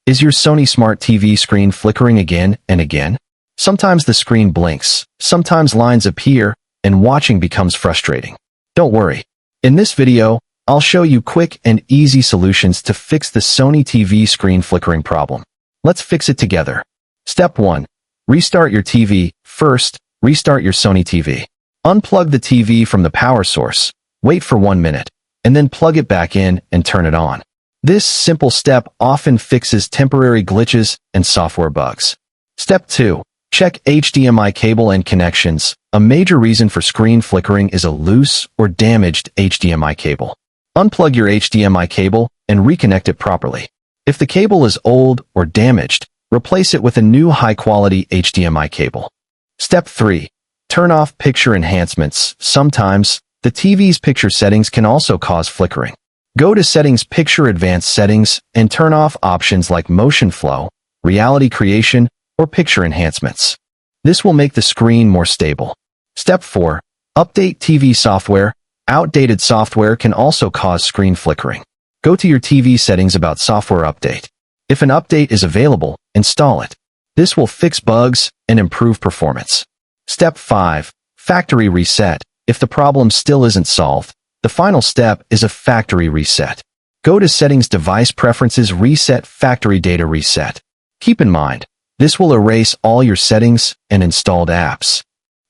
Is your Sony Smart TV screen flickering again and again? Sometimes the screen blinks, sometimes lines appear, and watching becomes frustrating. Don't worry. In this video, I'll show you quick and easy solutions to fix the Sony TV screen flickering problem. Let's fix it together. Step 1. Restart your TV. First, restart your Sony TV. Unplug the TV from the power source, wait for 1 minute, and then plug it back in and turn it on. This simple step often fixes temporary glitches and software bugs. Step 2. Check HDMI cable and connections. A major reason for screen flickering is a loose or damaged HDMI cable. Unplug your HDMI cable and reconnect it properly. If the cable is old or damaged, replace it with a new high-quality HDMI cable. Step 3. Turn off picture enhancements. Sometimes, the TV's picture settings can also cause flickering. Go to Settings, Picture, Advanced Settings, and turn off options like motion flow, reality creation, or picture enhancements. This will make the screen more stable. Step 4. Update TV software. Outdated software can also cause screen flickering. Go to your TV settings about software update. If an update is available, install it. This will fix bugs and improve performance. Step 5. Factory reset. If the problem still isn't solved, the final step is a factory reset. Go to Settings, Device Preferences, Reset, Factory Data Reset. Keep in mind, this will erase all your settings and installed apps.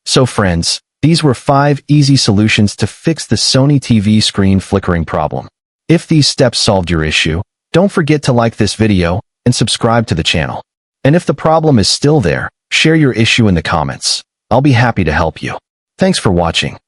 So friends, these were 5 easy solutions to fix the Sony TV screen flickering problem. If these steps solved your issue, don't forget to like this video and subscribe to the channel. And if the problem is still there, share your issue in the comments. I'll be happy to help you. Thanks for watching.